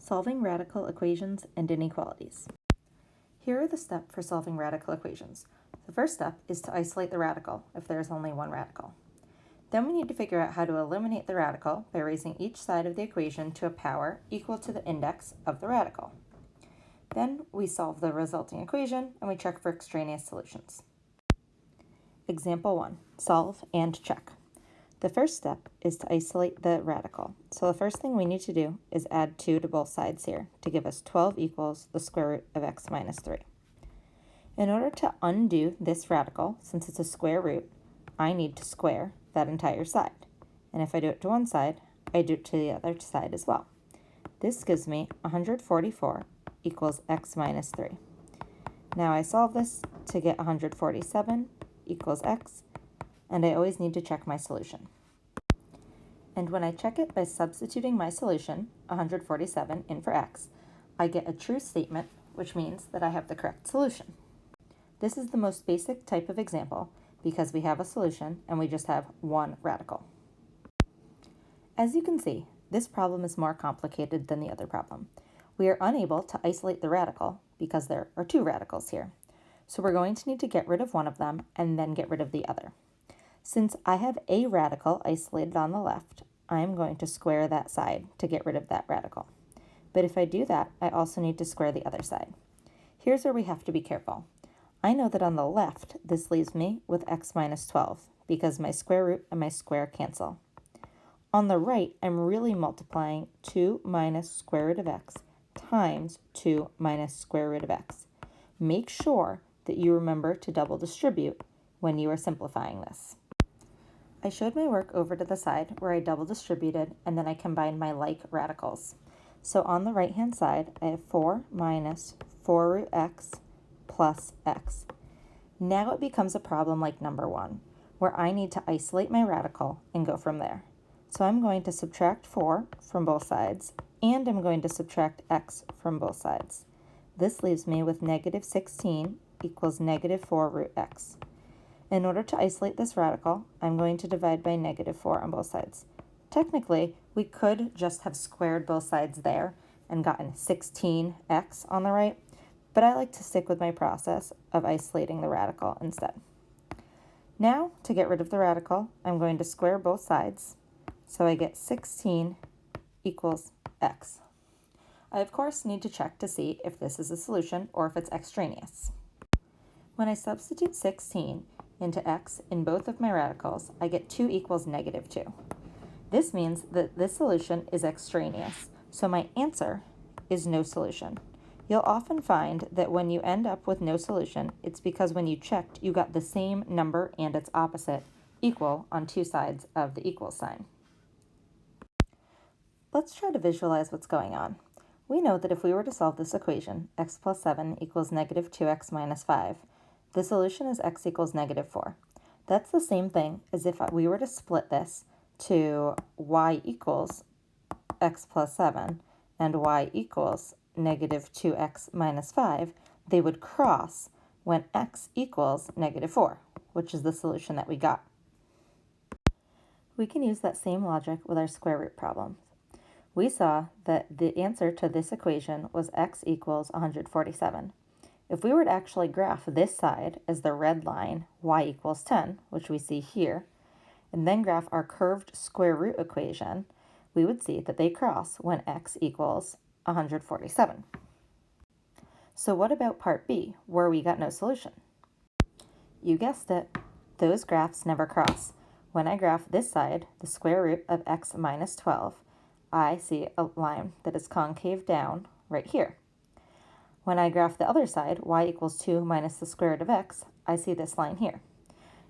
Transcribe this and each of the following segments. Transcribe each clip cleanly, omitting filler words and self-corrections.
Solving radical equations and inequalities. Here are the steps for solving radical equations. The first step is to isolate the radical if there is only one radical. Then we need to figure out how to eliminate the radical by raising each side of the equation to a power equal to the index of the radical. Then we solve the resulting equation and we check for extraneous solutions. Example 1. Solve and check. The first step is to isolate the radical. So the first thing we need to do is add 2 to both sides here to give us 12 equals the square root of x minus 3. In order to undo this radical, since it's a square root, I need to square that entire side. And if I do it to one side, I do it to the other side as well. This gives me 144 equals x minus 3. Now I solve this to get 147 equals x, and I always need to check my solution. And when I check it by substituting my solution, 147, in for x, I get a true statement, which means that I have the correct solution. This is the most basic type of example because we have a solution and we just have one radical. As you can see, this problem is more complicated than the other problem. We are unable to isolate the radical because there are 2 radicals here. So we're going to need to get rid of one of them and then get rid of the other. Since I have a radical isolated on the left, I'm going to square that side to get rid of that radical. But if I do that, I also need to square the other side. Here's where we have to be careful. I know that on the left, this leaves me with x minus 12 because my square root and my square cancel. On the right, I'm really multiplying 2 minus square root of x times 2 minus square root of x. Make sure that you remember to double distribute when you are simplifying this. I showed my work over to the side where I double distributed and then I combined my like radicals. So on the right hand side, I have 4 minus 4 root x plus x. Now it becomes a problem like number 1, where I need to isolate my radical and go from there. So I'm going to subtract 4 from both sides, and I'm going to subtract x from both sides. This leaves me with negative 16 equals negative 4 root x. In order to isolate this radical, I'm going to divide by negative 4 on both sides. Technically, we could just have squared both sides there and gotten 16x on the right, but I like to stick with my process of isolating the radical instead. Now, to get rid of the radical, I'm going to square both sides, so I get 16 equals x. I, of course, need to check to see if this is a solution or if it's extraneous. When I substitute 16 into x in both of my radicals, I get 2 equals negative 2. This means that this solution is extraneous, so my answer is no solution. You'll often find that when you end up with no solution, it's because when you checked, you got the same number and its opposite equal on 2 sides of the equal sign. Let's try to visualize what's going on. We know that if we were to solve this equation, x plus 7 equals negative 2x minus 5, the solution is x equals negative 4. That's the same thing as if we were to split this to y equals x plus 7 and y equals negative 2x minus 5. They would cross when x equals negative 4, which is the solution that we got. We can use that same logic with our square root problems. We saw that the answer to this equation was x equals 147. If we were to actually graph this side as the red line, y equals 10, which we see here, and then graph our curved square root equation, we would see that they cross when x equals 147. So what about part B, where we got no solution? You guessed it, those graphs never cross. When I graph this side, the square root of x minus 12, I see a line that is concave down right here. When I graph the other side, y equals 2 minus the square root of x, I see this line here.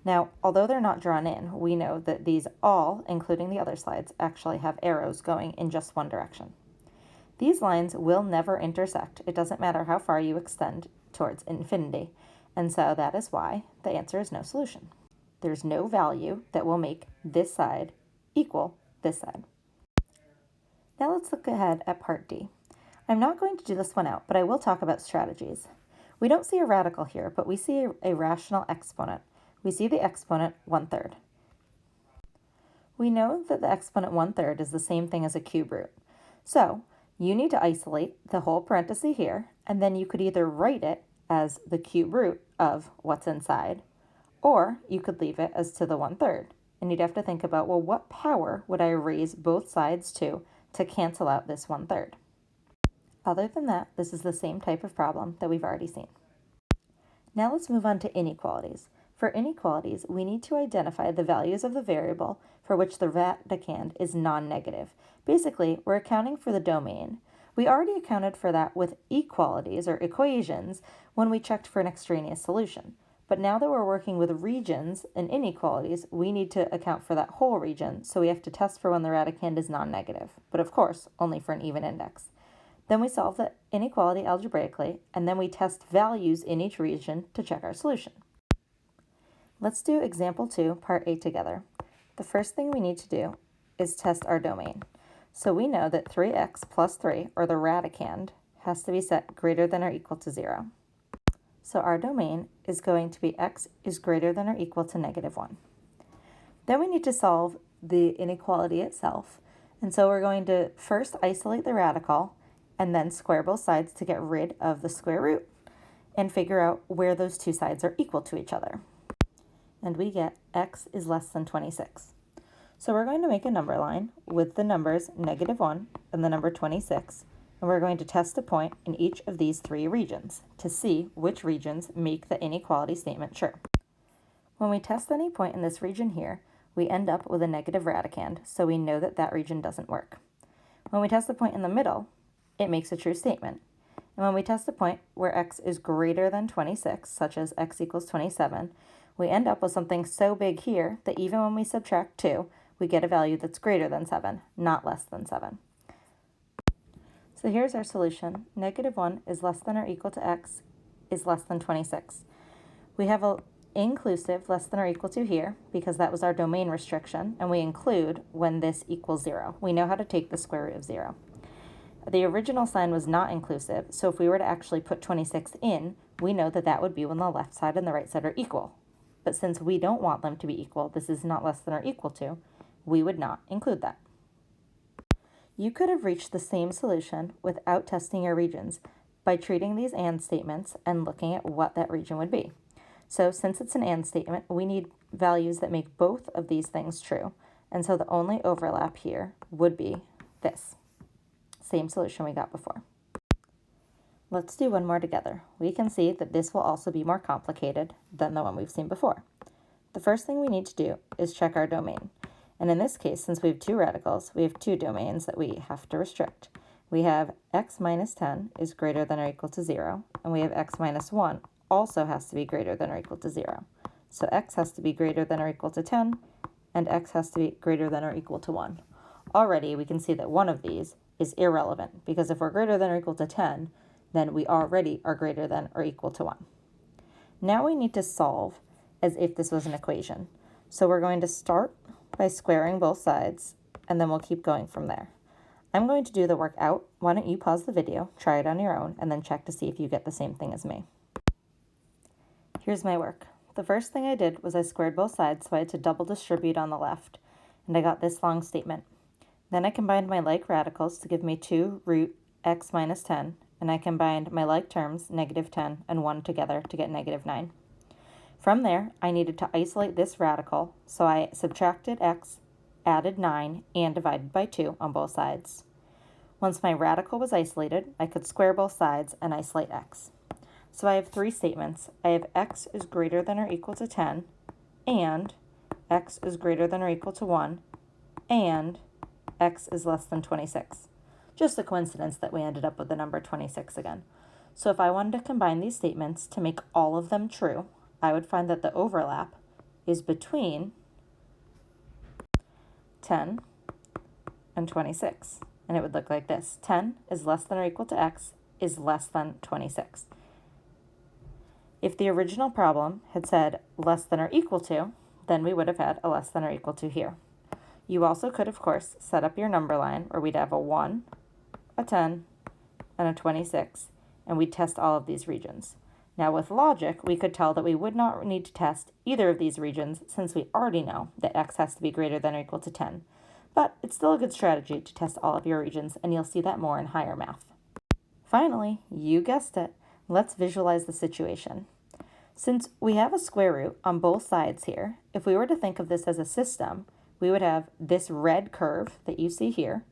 Now, although they're not drawn in, we know that these all, including the other slides, actually have arrows going in just one direction. These lines will never intersect. It doesn't matter how far you extend towards infinity, and so that is why the answer is no solution. There's no value that will make this side equal this side. Now let's look ahead at part D. I'm not going to do this one out, but I will talk about strategies. We don't see a radical here, but we see a rational exponent. We see the exponent 1/3. We know that the exponent 1/3 is the same thing as a cube root. So You need to isolate the whole parenthesis here, and then you could either write it as the cube root of what's inside, or you could leave it as to the 1/3. And you'd have to think about, well, what power would I raise both sides to cancel out this 1/3? Other than that, this is the same type of problem that we've already seen. Now let's move on to inequalities. For inequalities, we need to identify the values of the variable for which the radicand is non-negative. Basically, we're accounting for the domain. We already accounted for that with equalities or equations when we checked for an extraneous solution. But now that we're working with regions and inequalities, we need to account for that whole region, so we have to test for when the radicand is non-negative, but of course, only for an even index. Then we solve the inequality algebraically, and then we test values in each region to check our solution. Let's do example 2, part A together. The first thing we need to do is test our domain. So we know that 3x plus 3, or the radicand, has to be set greater than or equal to 0. So our domain is going to be x is greater than or equal to -1. Then we need to solve the inequality itself. And so we're going to first isolate the radical and then square both sides to get rid of the square root and figure out where those two sides are equal to each other. And we get x is less than 26. So we're going to make a number line with the numbers -1 and the number 26, and we're going to test a point in each of these three regions to see which regions make the inequality statement true. When we test any point in this region here, we end up with a negative radicand, so we know that that region doesn't work. When we test the point in the middle, it makes a true statement. And when we test a point where x is greater than 26, such as x equals 27, we end up with something so big here that even when we subtract 2, we get a value that's greater than 7, not less than 7. So here's our solution. -1 is less than or equal to x is less than 26. We have an inclusive less than or equal to here because that was our domain restriction, and we include when this equals 0. We know how to take the square root of 0. The original sign was not inclusive, so if we were to actually put 26 in, we know that that would be when the left side and the right side are equal. But since we don't want them to be equal, this is not less than or equal to, we would not include that. You could have reached the same solution without testing your regions by treating these AND statements and looking at what that region would be. So since it's an AND statement, we need values that make both of these things true. And so the only overlap here would be this. Same solution we got before. Let's do one more together. We can see that this will also be more complicated than the one we've seen before. The first thing we need to do is check our domain. And in this case, since we have two radicals, we have two domains that we have to restrict. We have x minus 10 is greater than or equal to 0, and we have x minus 1 also has to be greater than or equal to 0. So x has to be greater than or equal to 10, and x has to be greater than or equal to 1. Already, we can see that one of these is irrelevant, because if we're greater than or equal to 10, then we already are greater than or equal to 1. Now we need to solve as if this was an equation. So we're going to start by squaring both sides, and then we'll keep going from there. I'm going to do the work out. Why don't you pause the video, try it on your own, and then check to see if you get the same thing as me. Here's my work. The first thing I did was I squared both sides, so I had to double distribute on the left, and I got this long statement. Then I combined my like radicals to give me 2 root x minus 10, and I combined my like terms, -10 and 1 together to get -9. From there, I needed to isolate this radical, so I subtracted x, added 9, and divided by 2 on both sides. Once my radical was isolated, I could square both sides and isolate x. So I have 3 statements. I have x is greater than or equal to 10, and x is greater than or equal to 1, and x is less than 26. Just a coincidence that we ended up with the number 26 again. So if I wanted to combine these statements to make all of them true, I would find that the overlap is between 10 and 26. And it would look like this. 10 is less than or equal to x is less than 26. If the original problem had said less than or equal to, then we would have had a less than or equal to here. You also could, of course, set up your number line where we'd have a 1, a 10, and a 26, and we'd test all of these regions. Now with logic, we could tell that we would not need to test either of these regions since we already know that x has to be greater than or equal to 10. but it's still a good strategy to test all of your regions, and you'll see that more in higher math. Finally, you guessed it, let's visualize the situation. Since we have a square root on both sides here, if we were to think of this as a system, we would have this red curve that you see here,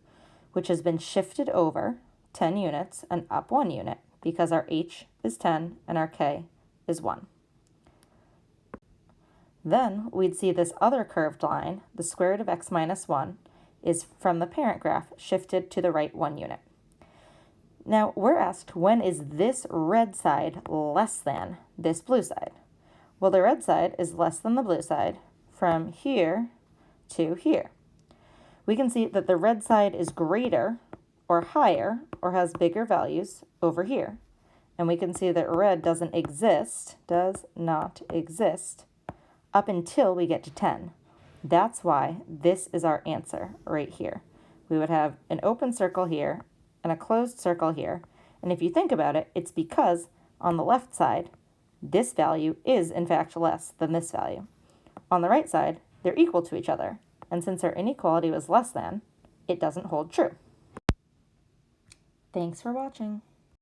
which has been shifted over 10 units and up 1 unit because our h is 10 and our k is 1. Then we'd see this other curved line, the square root of x minus 1, is from the parent graph shifted to the right 1 unit. Now we're asked, when is this red side less than this blue side? Well, the red side is less than the blue side from here to here. We can see that the red side is greater or higher or has bigger values over here. And we can see that red does not exist up until we get to 10. That's why this is our answer right here. We would have an open circle here and a closed circle here. And if you think about it, it's because on the left side, this value is in fact less than this value. On the right side, they're equal to each other. And since our inequality was less than, it doesn't hold true. Thanks for watching.